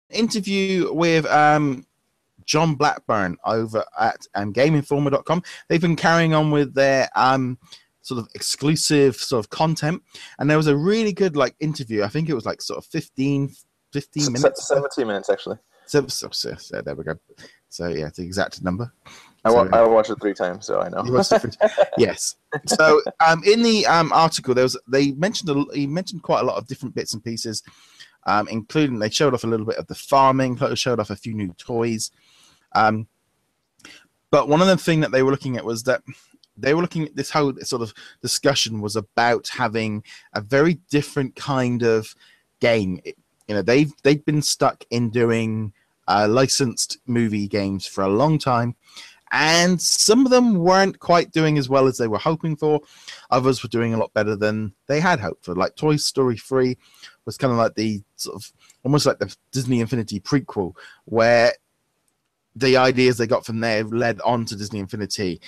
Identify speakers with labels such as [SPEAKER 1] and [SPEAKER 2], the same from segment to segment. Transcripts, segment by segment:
[SPEAKER 1] interview with John Blackburn over at GameInformer.com. They've been carrying on with their sort of exclusive sort of content, and there was a really good interview. I think it was sort of 15 minutes.
[SPEAKER 2] 17 minutes actually.
[SPEAKER 1] So there we go. So yeah, it's the exact number.
[SPEAKER 2] I watched it 3 times, so I know.
[SPEAKER 1] You watched it yes. So in the article, he mentioned quite a lot of different bits and pieces, including they showed off a little bit of the farming, showed off a few new toys. But one of the things that they were looking at was that they were looking at this whole sort of discussion was about having a very different kind of game. They've been stuck in doing licensed movie games for a long time, and some of them weren't quite doing as well as they were hoping for. Others were doing a lot better than they had hoped for. Like Toy Story 3 was kind of like the sort of almost like the Disney Infinity prequel, where the ideas they got from there led on to Disney Infinity,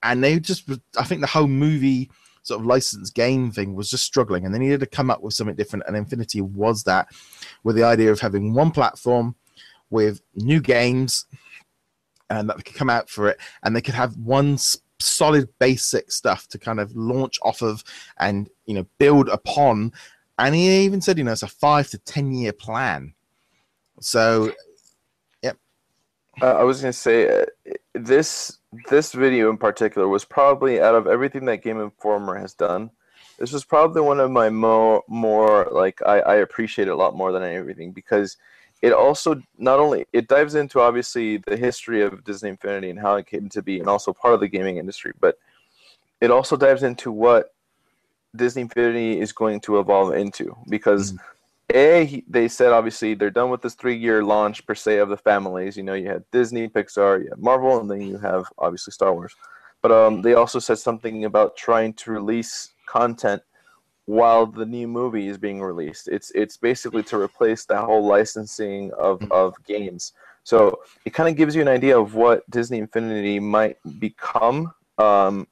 [SPEAKER 1] and I think the whole movie sort of licensed game thing was just struggling, and they needed to come up with something different, and Infinity was that, with the idea of having one platform with new games and that could come out for it, and they could have one solid basic stuff to kind of launch off of and build upon. And he even said it's a 5 to 10 year plan. So yep.
[SPEAKER 2] I was going to say this video in particular was probably, out of everything that Game Informer has done, this was probably one of my more I appreciate it a lot more than everything, because it also not only it dives into obviously the history of Disney Infinity and how it came to be, and also part of the gaming industry, but it also dives into what Disney Infinity is going to evolve into, because they said obviously they're done with this 3-year launch per se of the families. You had Disney, Pixar, you have Marvel, and then you have obviously Star Wars. But they also said something about trying to release content while the new movie is being released. It's basically to replace that whole licensing of games. So it kind of gives you an idea of what Disney Infinity might become. And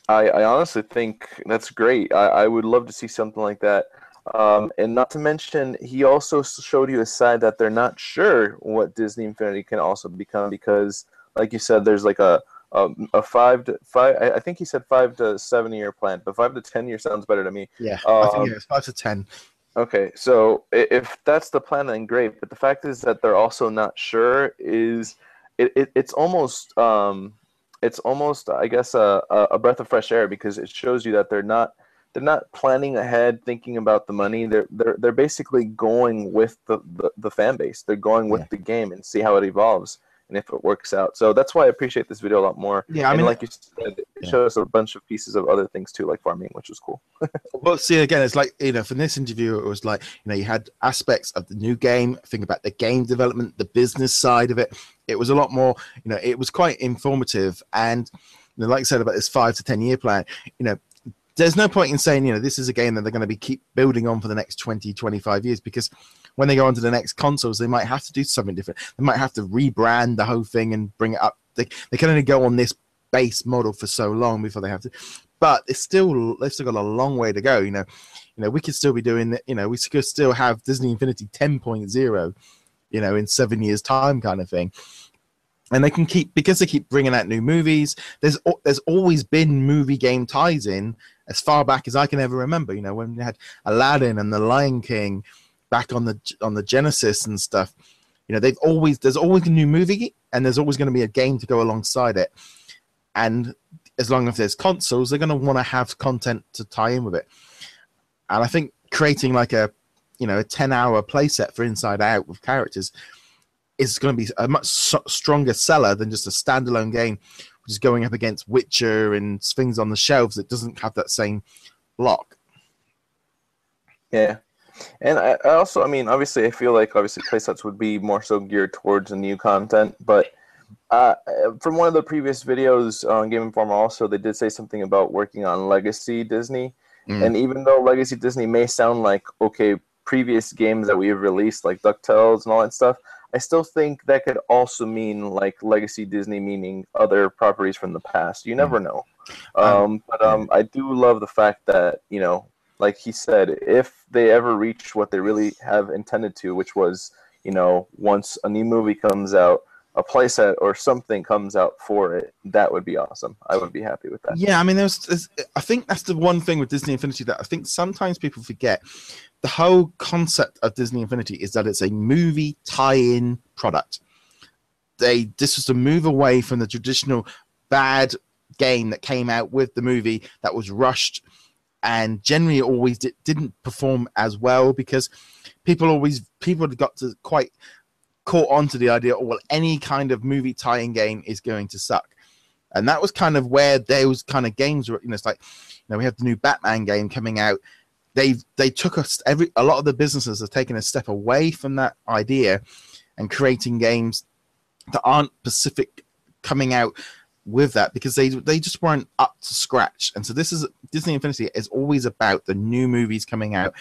[SPEAKER 2] I honestly think that's great. I would love to see something like that. And not to mention, he also showed you a side that they're not sure what Disney Infinity can also become, because, like you said, there's like a 5 to 5. I think he said 5 to 7 year plan, but 5 to 10 year sounds better to me.
[SPEAKER 1] Yeah, I think it's 5 to 10.
[SPEAKER 2] Okay, so if that's the plan, then great. But the fact is that they're also not sure. It's almost I guess a breath of fresh air, because it shows you that they're not planning ahead, thinking about the money. They're basically going with the fan base. They're going with the game and see how it evolves and if it works out. So that's why I appreciate this video a lot more.
[SPEAKER 1] Yeah, I mean,
[SPEAKER 2] like you said, it shows a bunch of pieces of other things too, like farming, which was cool.
[SPEAKER 1] Well, see, again, it's like, from this interview, it was like, you had aspects of the new game, think about the game development, the business side of it. It was a lot more, it was quite informative. And like I said about this 5 to 10 year plan, there's no point in saying, this is a game that they're going to keep building on for the next 20, 25 years, because when they go on to the next consoles, they might have to do something different. They might have to rebrand the whole thing and bring it up. They can only go on this base model for so long before they have to. But they've still got a long way to go. We could still be doing it. We could still have Disney Infinity 10.0, in 7 years' time, kind of thing. And they can because they keep bringing out new movies. There's always been movie game ties in as far back as I can ever remember. When we had Aladdin and The Lion King back on the Genesis and stuff. There's always a new movie, and there's always going to be a game to go alongside it. And as long as there's consoles, they're going to want to have content to tie in with it. And I think creating like a 10-hour playset for Inside Out with characters is going to be a much stronger seller than just a standalone game, which is going up against Witcher and things on the shelves that doesn't have that same block.
[SPEAKER 2] Yeah. And I also, obviously, I feel like playsets would be more so geared towards the new content, but from one of the previous videos on Game Informer also, they did say something about working on Legacy Disney. And even though Legacy Disney may sound like, okay, previous games that we have released, like DuckTales and all that stuff, I still think that could also mean like Legacy Disney, meaning other properties from the past. You never know. I do love the fact that, like he said, if they ever reach what they really have intended to, which was, once a new movie comes out, a playset or something comes out for it, that would be awesome. I would be happy with that.
[SPEAKER 1] Yeah, I mean, I think that's the one thing with Disney Infinity that I think sometimes people forget. The whole concept of Disney Infinity is that it's a movie tie-in product. This was to move away from the traditional bad game that came out with the movie that was rushed and generally always didn't perform as well, because people got to quite caught on to the idea, oh, well, any kind of movie tie-in game is going to suck. And that was kind of where those kind of games were. It's like, we have the new Batman game coming out. They took a lot of the businesses have taken a step away from that idea and creating games that aren't specific coming out with that, because they just weren't up to scratch. And so Disney Infinity is always about the new movies coming out.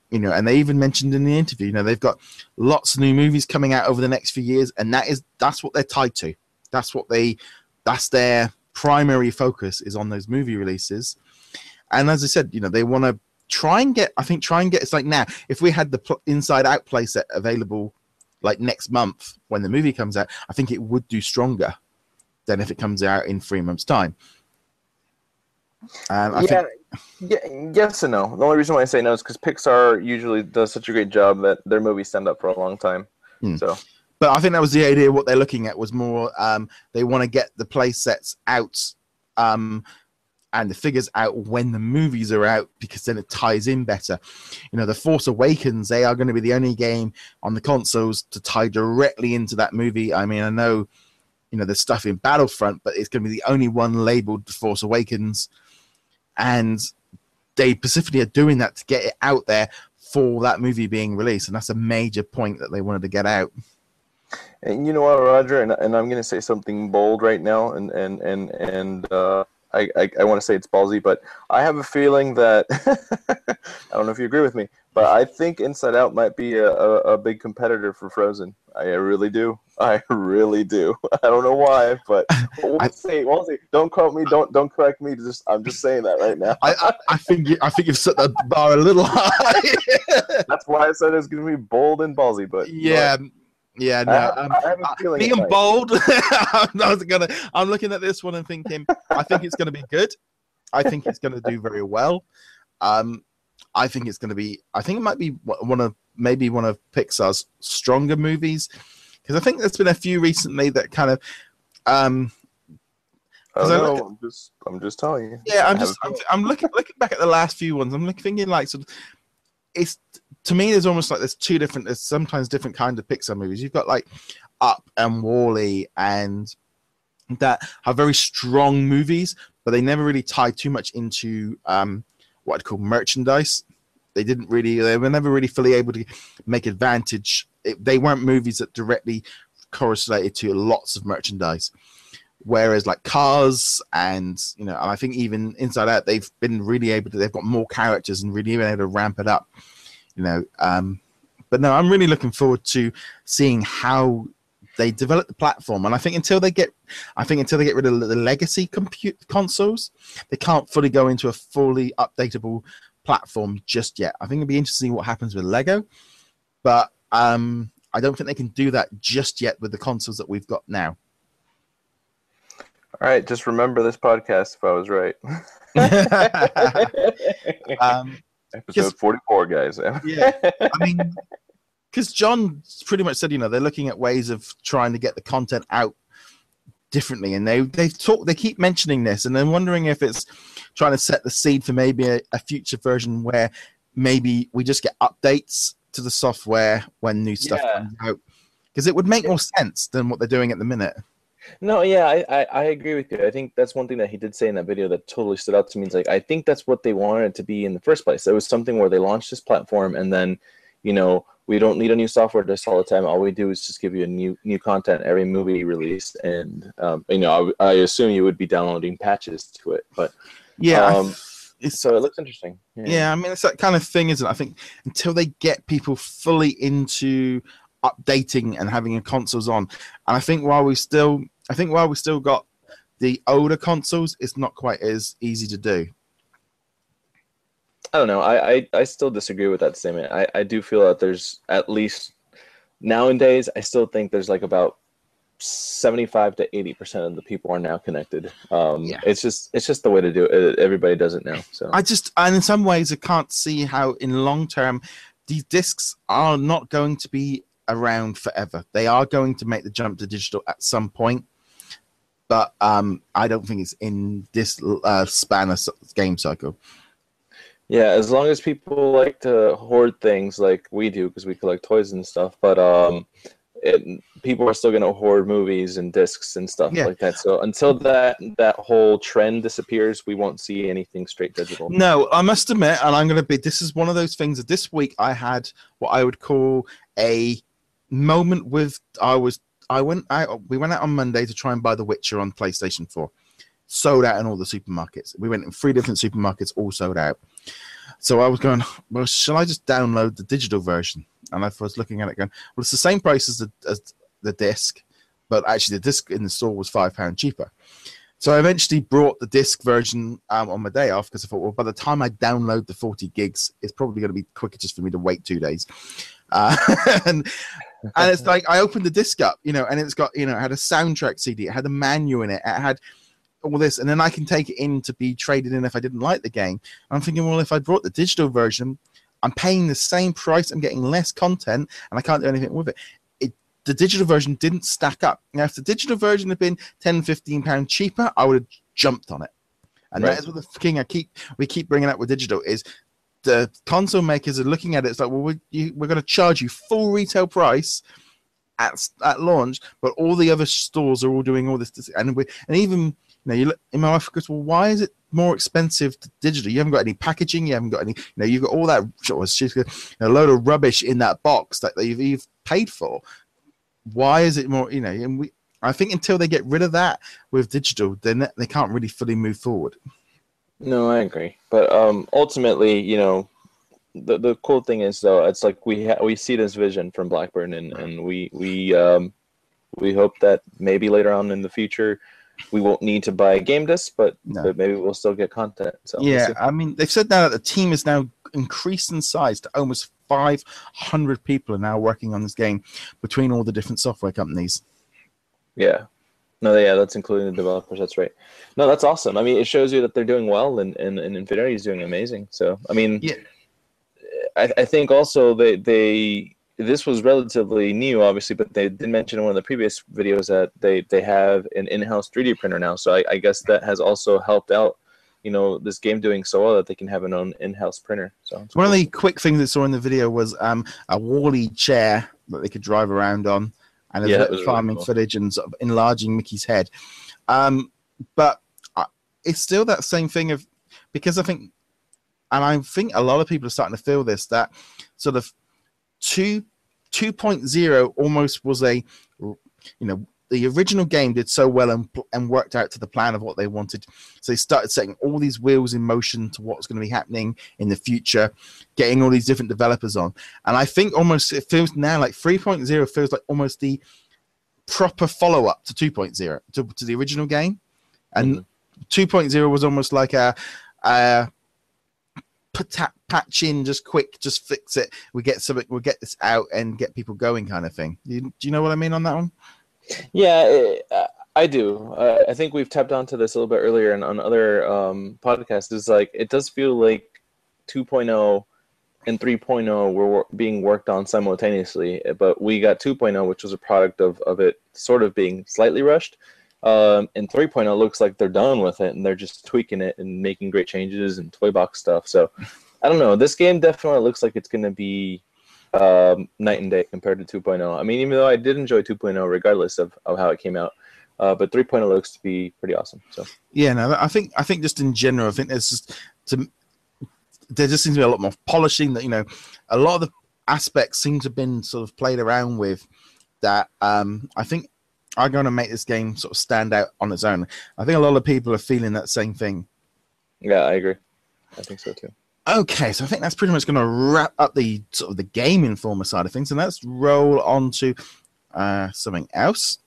[SPEAKER 1] And they even mentioned in the interview, they've got lots of new movies coming out over the next few years, and that's what they're tied to. That's their primary focus, is on those movie releases. And as I said, they want to try and get. It's like, now, if we had the Inside Out playset available like next month when the movie comes out, I think it would do stronger than if it comes out in 3 months' time.
[SPEAKER 2] Yes and no. The only reason why I say no is because Pixar usually does such a great job that their movies stand up for a long time. So,
[SPEAKER 1] but I think that was the idea. What they're looking at was more, they want to get the play sets out, and the figures out when the movies are out, because then it ties in better. The Force Awakens, they are going to be the only game on the consoles to tie directly into that movie. I mean, I know, there's stuff in Battlefront, but it's going to be the only one labeled The Force Awakens. And they specifically are doing that to get it out there for that movie being released. And that's a major point that they wanted to get out.
[SPEAKER 2] And you know what, Roger, and I'm going to say something bold right now, and I want to say it's ballsy, but I have a feeling that, I don't know if you agree with me, but I think Inside Out might be a big competitor for Frozen. I really do. I don't know why, but we'll see. Don't quote me. Don't correct me. I'm just saying that right now.
[SPEAKER 1] I think you've set the bar a little high.
[SPEAKER 2] That's why I said it's going to be bold and ballsy. But
[SPEAKER 1] yeah. Yeah, no.
[SPEAKER 2] I have a feeling
[SPEAKER 1] being bold, I'm looking at this one and thinking, I think it's going to be good. I think it's going to do very well. I think it might be one of Pixar's stronger movies, because I think there's been a few recently that kind of. I'm
[SPEAKER 2] just telling you.
[SPEAKER 1] Yeah, I'm looking back at the last few ones. I'm thinking like sort of, it's. To me, there's almost like there's sometimes different kind of Pixar movies. You've got like Up and Wall-E, and that have very strong movies, but they never really tie too much into what I'd call merchandise. They were never really fully able to make advantage. They weren't movies that directly correlated to lots of merchandise. Whereas like Cars and I think even Inside Out, they've got more characters and really been able to ramp it up. But no, I'm really looking forward to seeing how they develop the platform. And I think until they get rid of the legacy consoles, they can't fully go into a fully updatable platform just yet. I think it'll be interesting what happens with Lego, but I don't think they can do that just yet with the consoles that we've got now.
[SPEAKER 2] All right, just remember this podcast if I was right. Episode 44, guys.
[SPEAKER 1] Yeah, I mean, because John pretty much said, they're looking at ways of trying to get the content out differently, and they keep mentioning this, and they're wondering if it's trying to set the seed for maybe a future version where maybe we just get updates to the software when new stuff comes out, because it would make more sense than what they're doing at the minute.
[SPEAKER 2] No, yeah, I agree with you. I think that's one thing that he did say in that video that totally stood out to me. It's like, I think that's what they wanted it to be in the first place. It was something where they launched this platform, and then, we don't need a new software just all the time. All we do is just give you a new content every movie release, and I assume you would be downloading patches to it. But
[SPEAKER 1] yeah,
[SPEAKER 2] so it looks interesting.
[SPEAKER 1] Yeah, I mean, it's that kind of thing, isn't it? I think until they get people fully into updating and having consoles on, and I think while we still got the older consoles, it's not quite as easy to do.
[SPEAKER 2] I don't know. I still disagree with that statement. I do feel that there's, at least nowadays, I still think there's like about 75 to 80% of the people are now connected.
[SPEAKER 1] Yeah.
[SPEAKER 2] It's just the way to do it. Everybody does it now. So
[SPEAKER 1] And in some ways, I can't see how in long term these discs are not going to be around forever. They are going to make the jump to digital at some point, but I don't think it's in this span of game cycle.
[SPEAKER 2] yeah, as long as people like to hoard things like we do because we collect toys and stuff, but people are still going to hoard movies and discs and stuff
[SPEAKER 1] Yeah.
[SPEAKER 2] like that. So until that whole trend disappears, we won't see anything straight digital.
[SPEAKER 1] No, I must admit, and I'm going to be. This is one of those things that this week I had what I would call a moment with. We went out on Monday to try and buy The Witcher on PlayStation 4. Sold out in all the supermarkets. We went in 3 different supermarkets, all sold out. So I was going, well, shall I just download the digital version? And I was looking at it going, well, it's the same price as the disc, but actually the disc in the store was £5 cheaper. So I eventually brought the disc version on my day off because I thought, well, by the time I download the 40 gigs, it's probably going to be quicker just for me to wait 2 days. And it's like I opened the disc up, and it's got, it had a soundtrack CD, it had a manual in it, it had all this, and then I can take it in to be traded in if I didn't like the game. I'm thinking, well, if I brought the digital version, I'm paying the same price, I'm getting less content, and I can't do anything with it. The digital version didn't stack up. Now, if the digital version had been £10-15 cheaper, I would have jumped on it. And
[SPEAKER 2] right.
[SPEAKER 1] That is what the thing we keep bringing up with digital is the console makers are looking at it. It's like, well, we're going to charge you full retail price at launch, but all the other stores are all doing all this, and even you look in my wife goes, well, why is it more expensive to digital? You haven't got any packaging, you haven't got any, you've got all that a load of rubbish in that box that you've paid for. Why is it more? And I think until they get rid of that with digital, then they can't really fully move forward.
[SPEAKER 2] No, I agree, but ultimately, the cool thing is though, it's like we see this vision from Blackburn, and we hope that maybe later on in the future we won't need to buy a game disc, but maybe we'll still get content. So
[SPEAKER 1] yeah, I mean, they've said now that the team is now increased in size to almost 500 people are now working on this game between all the different software companies.
[SPEAKER 2] Yeah. No, yeah, that's including the developers. That's right. No, that's awesome. I mean, it shows you that they're doing well, and Infinity is doing amazing. So, I mean,
[SPEAKER 1] yeah.
[SPEAKER 2] I think also this was relatively new, obviously, but they did mention in one of the previous videos that they have an in-house 3D printer now. So I guess that has also helped out, this game doing so well that they can have an own in-house printer. So
[SPEAKER 1] one of the quick things I saw in the video was a Wall-E chair that they could drive around on, and there's farming really cool footage and sort of enlarging Mickey's head. But it's still that same thing of, because I think a lot of people are starting to feel this, that sort of 2.0 almost was the original game did so well and worked out to the plan of what they wanted. So they started setting all these wheels in motion to what's going to be happening in the future, getting all these different developers on. And I think almost it feels now like 3.0 feels like almost the proper follow-up to 2.0, to the original game. And 2.0 was almost like a patch in, just quick, just fix it. We'll get this out and get people going kind of thing. Do you know what I mean on that one?
[SPEAKER 2] Yeah, I do. I think we've tapped onto this a little bit earlier and on other podcasts. It's like it does feel like 2.0 and 3.0 were being worked on simultaneously, but we got 2.0, which was a product of it sort of being slightly rushed. And 3.0 looks like they're done with it and they're just tweaking it and making great changes and toy box stuff. So I don't know. This game definitely looks like it's going to be night and day compared to 2.0. I mean, even though I did enjoy 2.0 regardless of how it came out, but 3.0 looks to be pretty awesome. So
[SPEAKER 1] yeah, no, I think just in general, I think there just seems to be a lot more polishing. That a lot of the aspects seem to have been sort of played around with. That I think are going to make this game sort of stand out on its own. I think a lot of people are feeling that same thing.
[SPEAKER 2] Yeah, I agree. I think so too.
[SPEAKER 1] Okay, so I think that's pretty much going to wrap up the sort of the Game Informer side of things, and let's roll on to something else.